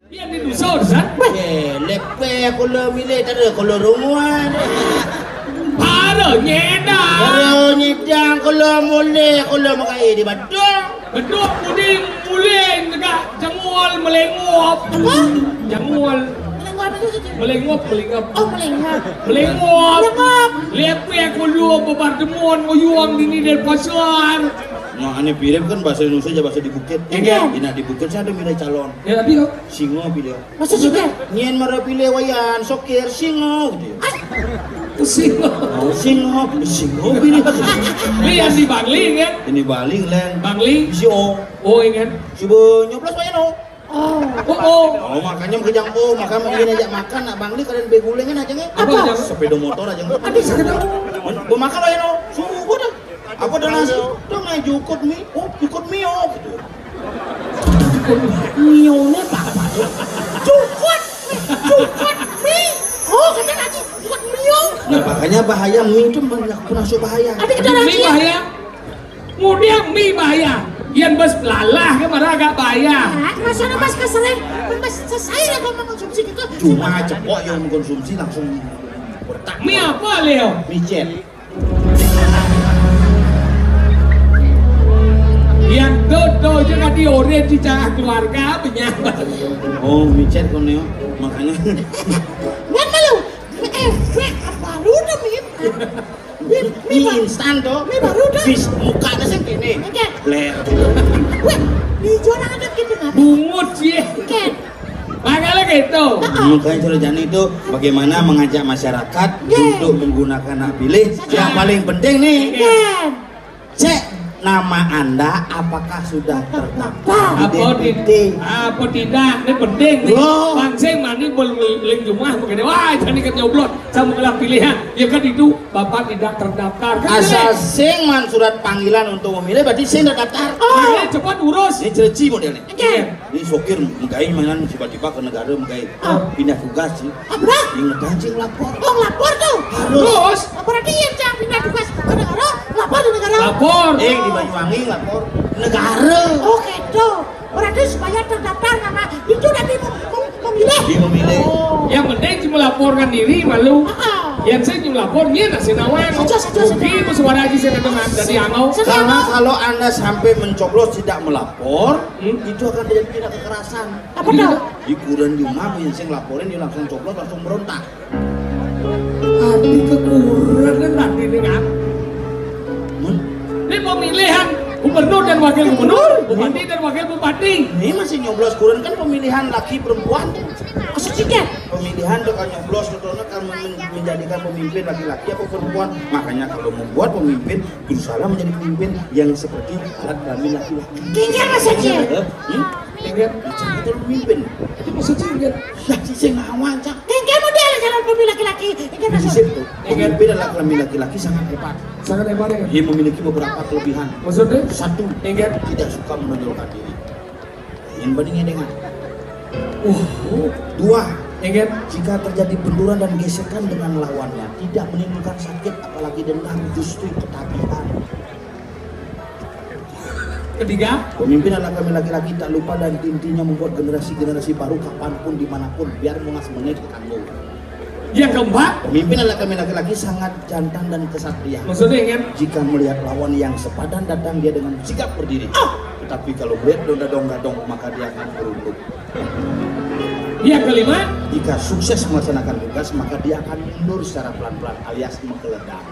Biar di dusun, san? Lepe kalau milih tak ada kalau rumah. Para nyedang. Kalau nyedang kalau mulai kalau makai di Badung. Beduk puding muling dekat jangul melengop. Apa? Jangul. Melengop apa itu? Melengop. Oh, melengop. Melengop. Melengop. Lepe aku lu bebardemon ngoyuang dini dari pasar. Nah, aneh pilih kan bahasa Indonesia aja bahasa di Bukit. Iya. Di di Bukit saya ada milih calon. Ya tapi kok Singo pilih. Masa juga? Nyen marah pilih wayan sokir singo gitu. pusing. Singo pilih. Lihat di Bangling kan? Ini baling len. Bangling. Si O. Oh ingat. Coba nyoblos wayan O. Oh. Oh. Oh makanya kejang O, maka begini aja makan nak bangli kalian begulengan aja nge. Apa? Sepeda motor aja nge. Ada sekedar. Makan wayan O. Suhu dah. Apa dah nasi? Dah ngai jukut mie. Oh, jukut mie O gitu. Mionya apa? Cukut mie. Oh, kata lagi cukut mio. Nah, makanya bahaya mie itu banyak masuk bahaya. Ada kita Mie lagi. bahaya. Kemudian mie bahaya. Yang bas belalah ke mana agak bahaya. Masa mas keseleng, mas saya kalau mengkonsumsi gitu. Cuma cepok yang mengkonsumsi langsung bertak. Mie apa Leo? Mie jet. Yang dodo juga dioren di cah keluarga penyambat. Oh, mie jet kan Neo. Makanya Nggak malu. Efek baru dah mie. mie instan tuh. Mie baru dah. Fish mukanya sih gini. Enggak. Ler. Weh, di jualan ada gitu nggak? Bungut sih. Enggak. Makanya gitu. Makanya Surajani itu bagaimana mengajak masyarakat untuk menggunakan hak pilih. Yang paling penting nih, Enggak. cek nama Anda apakah sudah terdaftar di Apa DPT. apa tidak? Ini penting nih. Oh. Langsung mani belum jumlah begini. Wah, jadi kan nyoblot sama kelah pilihan. Ya kan itu Bapak tidak terdaftar. Kan Asal jelek. sing man surat panggilan untuk memilih berarti sing terdaftar. Ini cepat urus. Ini cereci modelnya. Iya. Ini sopir menggai mainan tiba-tiba ke negara menggai pindah tugas sih. Apa? Ini ngedajing lapor. Oh, lapor tuh. Terus Berarti yang jangan pindah tugas ke negara, lapor di negara. lapor. Di Banyuwangi lapor negara. Oh, gitu. Berarti supaya terdaftar nama itu nanti memilih. Dia memilih. Oh. Yang penting cuma laporkan diri malu. Ah. Yang saya cuma lapornya nasi nawan. Saja. Mungkin suara aja saya dengar dari angau. Karena kalau Anda sampai mencoblos tidak melapor, itu akan terjadi tindak kekerasan. Apa tuh? Di kuren di rumah yang sing laporin dia langsung coblos langsung berontak. Hati kekurangan kan nanti ini kan. Men, Ini pemilihan gubernur dan wakil gubernur, bupati dan wakil bupati. ini masih nyoblos kuren kan pemilihan laki perempuan. Maksud juga? Pemilihan tuh kan nyoblos itu kan menjadikan pemimpin laki-laki atau perempuan. Makanya kalau membuat pemimpin berusaha menjadi pemimpin yang seperti alat kelamin laki-laki. Kayaknya maksudnya. Ingat, Jangan terlalu pemimpin. itu maksudnya ingat. Ya sih ngawang cak. Kayaknya model calon pemimpin laki-laki. Kayaknya Di maksud. situ pemimpin adalah kelamin laki-laki sangat hebat. Sangat hebat ya. Dia memiliki beberapa kelebihan. Maksudnya? Satu, Ingat. tidak suka menonjolkan diri. Yang bandingnya dengan dua, Ingat. jika terjadi benturan dan gesekan dengan lawannya, tidak menimbulkan sakit apalagi dendam, justru ketagihan. Ketiga, Pemimpin adalah kami laki-laki tak lupa dan intinya membuat generasi-generasi baru kapanpun dimanapun biar mengas menit tangguh. yang keempat, Pemimpin adalah kami laki-laki sangat jantan dan kesatria. maksudnya ingat. Jika melihat lawan yang sepadan datang dia dengan sigap berdiri. Tetapi kalau melihat donga-donga maka dia akan berunduk. Yang kelima, Jika sukses melaksanakan tugas maka dia akan mundur secara pelan-pelan alias menggeledah.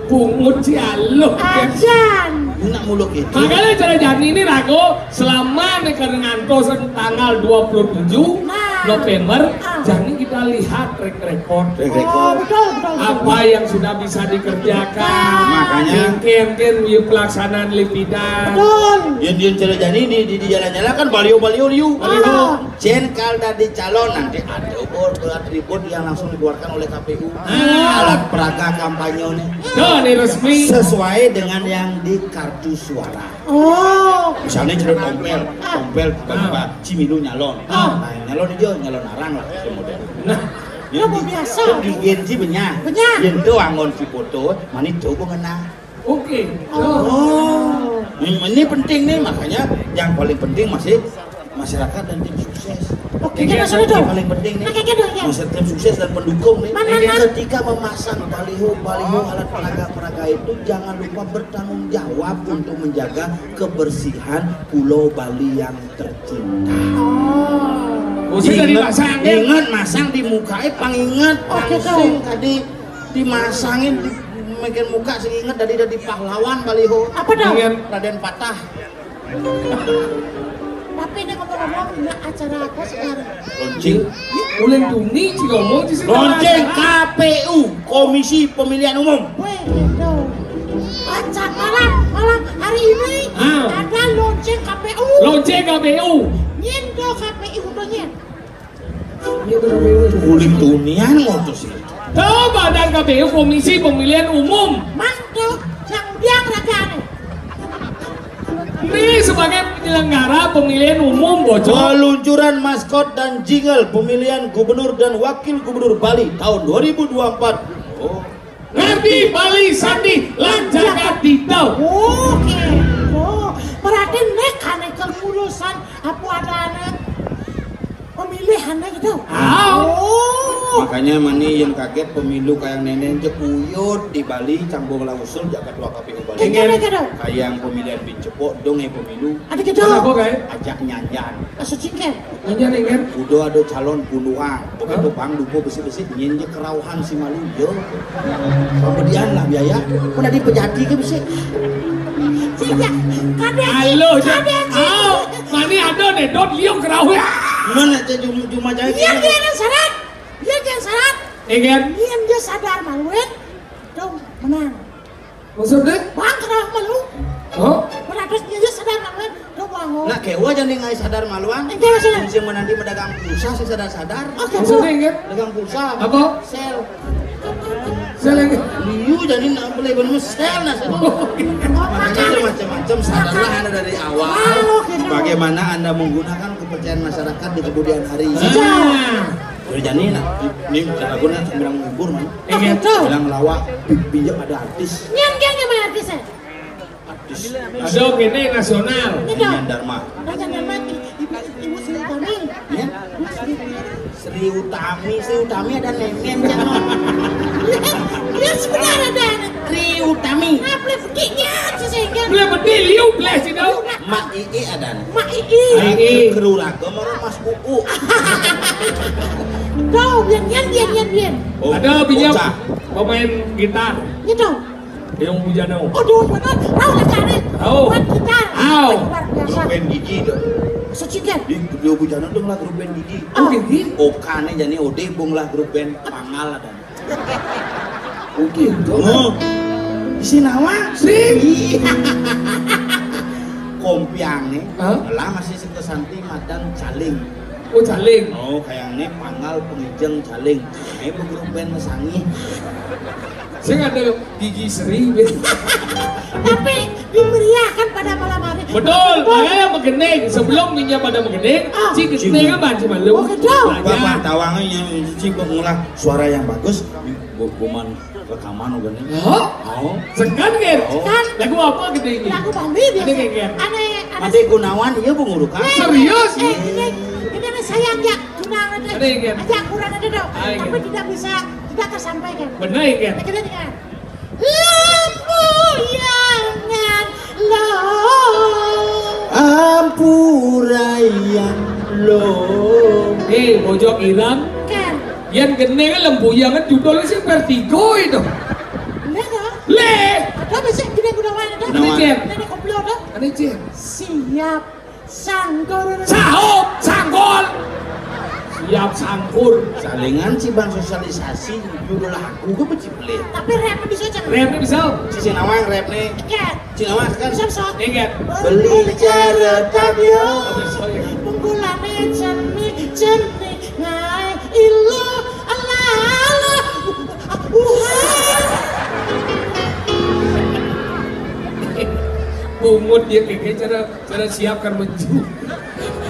pungut cialuk. Ajan. Nak muluk itu. Makanya cara jadi ini rago selama negara ngantos tanggal 27 November, jadi kita lihat track record. Oh, betul. Apa yang sudah bisa dikerjakan. Makanya mungkin pelaksanaan lipidan. Betul. yang cara jadi di jalan-jalan kan baliho liu. Baliho. Jen kalau dari calon nanti ada atribut yang langsung dikeluarkan oleh KPU. Ah. Alat peraga kampanye nih. Nah, ini resmi. Sesuai dengan yang di kartu suara. Oh. Misalnya jadi tompel tiba-tiba Cimilu nyalon. Nah, nyalon hijau, nyalon arang lah kemudian. Nah, Ya, biasa. Di genji benyah. Benyah. Yang itu angon si foto, mani coba ngena. oke. Oh. Ini penting nih, makanya yang paling penting masih masyarakat dan tim sukses. Oke, kita sudah Yang dong. paling penting nih, Oke, dong ya. masyarakat tim sukses dan pendukung nih, Mana? ketika memasang baliho alat peraga itu jangan lupa bertanggung jawab untuk menjaga kebersihan Pulau Bali yang tercinta. Oh. Sudah dipasang ya? Ingat masang di muka, pangingat Oke, langsung tadi dimasangin di mekin muka sing inget dari pahlawan baliho. Apa dong? Dengan Raden Patah. Tapi ini ngomong-ngomong, ini acara apa sekarang? Lonceng. ulen duni sih ngomong di sini. Lonceng KPU, Komisi Pemilihan Umum. Weh, gitu. Acara malam hari ini ada lonceng KPU. Lonceng KPU. Nyendo KPU udah nyen. Kuling tunian ngotos sih. Tahu badan KPU Komisi Pemilihan Umum. Mantu yang udiang ragane. Ini sebagai penyelenggara pemilihan umum bocor. Peluncuran maskot dan jingle pemilihan gubernur dan wakil gubernur Bali tahun 2024. Oh, Ngerti Bali Sandi Lanjakan Ditau. Oke. Oh, berarti nek ane kelulusan apa ada anak pemilihannya gitu. Oh. makanya mani yang kaget pemilu kayak nenek jepuyut di Bali cambung lausul jaga dua KPU Bali. Gitu. Kayak pemilihan Bincepok dong pemilu Ada gitu. Kenapa kayak? ajak nyanyian. Asuh cingken. Nanya nih kan. Udah ada calon puluhan, begitu bang dupo besi-besi nyenje kerauhan si malu yo. Kemudian lah biaya, pernah di pejati ke besi. Sija, kadek. Halo, kadek. oh, mani ada nih dot liung kerau ya. Mana aja cuma jahit. Iya dia syarat. Iya dia syarat. Kan? Iya dia sadar maluin. Dong menang. Maksudnya? Bang kenapa malu? Oh, Berarti dia sadar maluin. Dong bangun. Nah kewa jadi ngai sadar maluan. Ente masalah. Yang menanti pedagang pulsa sih sadar-sadar. Oke, maksudnya kan? Pedagang pulsa. Apa? Sel. Saya lagi. Liu jadi nak boleh bener sel nah. Makanya macam-macam sadarlah Anda dari awal. Bagaimana Anda menggunakan kepercayaan masyarakat di kemudian hari. Jadi ini guna bilang ngubur man. Kan? Bilang lawak pinjam ada artis. Nyan gimana artisnya? Artis. Ada gini nasional. Gitu. Nyan Dharma. Raja nama ibu Sri Utami. Ya? Sri Utami ada nemen jangan. Dia sebenarnya ada. Sri Utami. Nah, beli begini sehingga. Boleh berdiri liu boleh sih tau. Mak Ii ada. Mak Ii. Ii. Kerulaga marah Mas Kuku. Tuh, bian. Oh, Ada pinjam bocah. pemain gitar. Gitu. Yang Bujano. Aduh, benar. Tahu lah cari. Tahu. Buat kita. Tahu. Luar biasa. Grup band Gigi dong. Sucikan. Di Rio Bujana dong lah grup band Gigi. Oh, gitu. Okane jadi Ode bung lah grup band Pangal ada. Oh, gitu. Oh, di Sinawa. Sih. Kompiange, Hah? lah masih sekesanti madang caling. Oh, caling. Oh, kayak ini Pangal pengijeng caling. Ini grup band Mesangi. Saya ada gigi seri. Tapi dimeriahkan pada malam hari. Betul, makanya megening. Sebelum minyak pada megening, Ah. si gening kan banci malu. Oh, gitu. Bapak tawangnya yang cibuk ngulah suara yang bagus. Boman rekaman udah nih. Hah? Oh, Segan kan? Oh. Kan. Lagu apa gede ini? Lagu Bali dia. Ini kayak Aneh. Mati Gunawan iya pengurukan. Serius? Ini sayang ya. Tunangan aja. Ada yang Aja kurang ada dong. Ah, iya. Tapi tidak tersampaikan. Benar kan? Kita dengar. Lampuyangan lo. Ampurayan lo. Pojok Irang. Kan. Yang gede kan lempuyangan judulnya sih Vertigo itu. Lihat dong. Le. Ada besok gede Gunawan ada. Gunawan. Nenek koplo ada. Ada Cien. Siap sanggur. Sahop, sanggol. Siap sangkur. Salingan cibang sosialisasi judul lagu gue peciplit. Tapi rap bisa jangan. Remnya bisa. Si Sinawang rap nih. Kan. Sinawang kan Bisa bisa. Ini kan? beli cara tabio. Bisa ya. Penggulane jenih ngai ilo ala. Pungut dia kayak cara siapkan baju.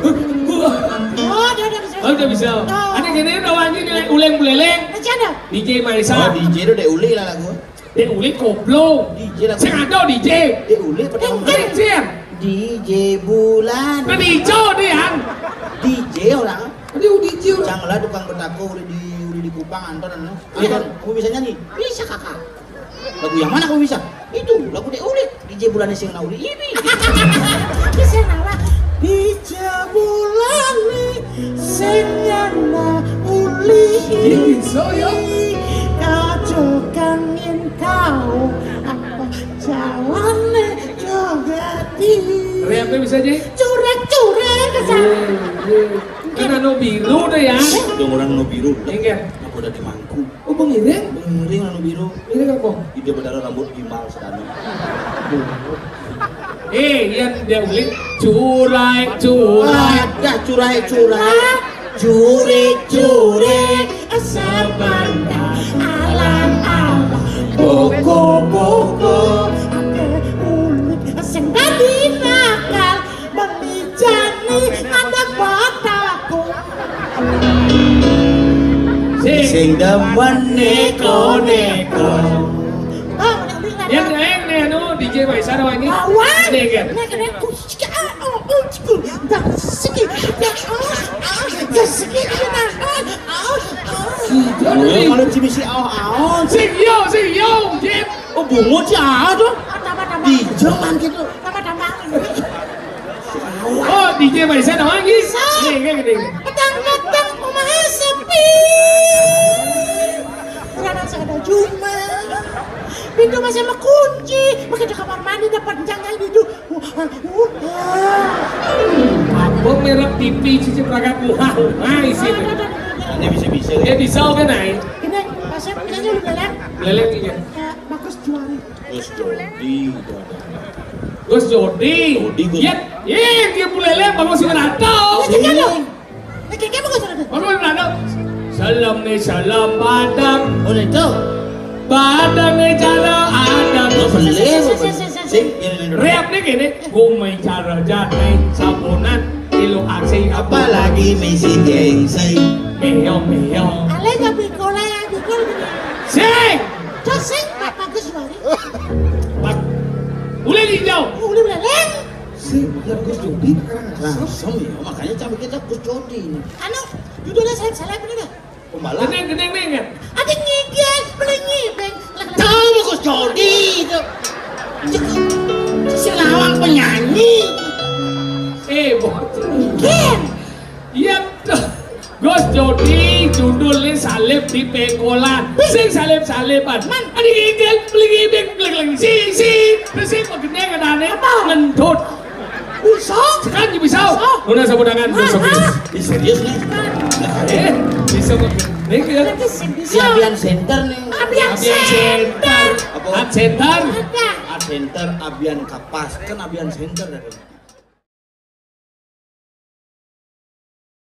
Oh, udah bisa. Oh, udah bisa. Ada gini udah wangi nilai uleng buleleng. Aja ada. DJ Marisa. Oh DJ itu deh uli lah lagu. Dia uli koplo. DJ lagu. Saya ada DJ. Deh uli pada Kan Cien. DJ bulan. Kan hijau dia. lah tukang betako udah di Kupang Anton. Anton, kamu bisa nyanyi? Bisa kakak. Lagu yang mana kamu bisa? Itu lagu Dek Ulik DJ Bulan sing nauli ini. Bisa nala DJ Bulan sing nauli Bisa ya. kacau kangen kau apa jalannya juga di Rapnya bisa aja. curek kesana. Kan anu biru deh ya. Dong orang nu biru. Enggak. Aku udah di Mangku. Oh pengiring? Pengiring anu biru. Ini apa? Ide bedara rambut gimbal sedana. Yang dia beli curai. Dah curai. Cure Sabanda alam boko ada ulit sing dadi nakal memijani ada bataku sing demen neko. Yang naik nih anu DJ Maisa wangi. awan Nih kan. Kalau cimisi aon. Sing yo, Jip. Oh bungo aja tuh. Di Jerman gitu. Oh DJ Maisa wangi. Nih kan gede. Petang kumaha sepi. Kadang ada cuma pintu masih kunci, pakai di kamar mandi dapat jangan itu. Apa merek TV cicip raga kuhang. Nah isi itu. Ini bisa. Dia bisa kan naik. Ini pasnya punyanya udah lelek. Lelek iya. Bagus juari. Gus Jody. Iya, dia lelek bagus sih merantau. Kayak bagus ada. Bagus merantau. Salam nih salam padam. Oh itu. Padam nih salam adam. Reap nih gini. Gumay cara jatay sabunan. Ilo aksi Apalagi misi gengsi. Meong. Ale gak bikol. Sing. Sing bagus juari. Boleh hijau. Uli lelek. Sing, ya Gus Jody. Langsung ya, makanya campur kita Gus Jody. Anu, judulnya seleb ini deh. Pembalap. Geneng kan. Ada ngigel, beli ngibeng. Tahu Gus Jody itu. Si lawang penyanyi. Ken. Iya tuh. Gus Jody judulnya salib di pengkolan. Sing salib-saliban. Ada gigel, beli ngibeng, si. Terus pegednya kadane ngentut. Bisa. Sekarang bisa. Udah sebut tangan besok ini. Serius nih. Bisa begini. Si Abian Center nih. Abian Center. Center. Ada. Center Abian Kapas kan Abian Center.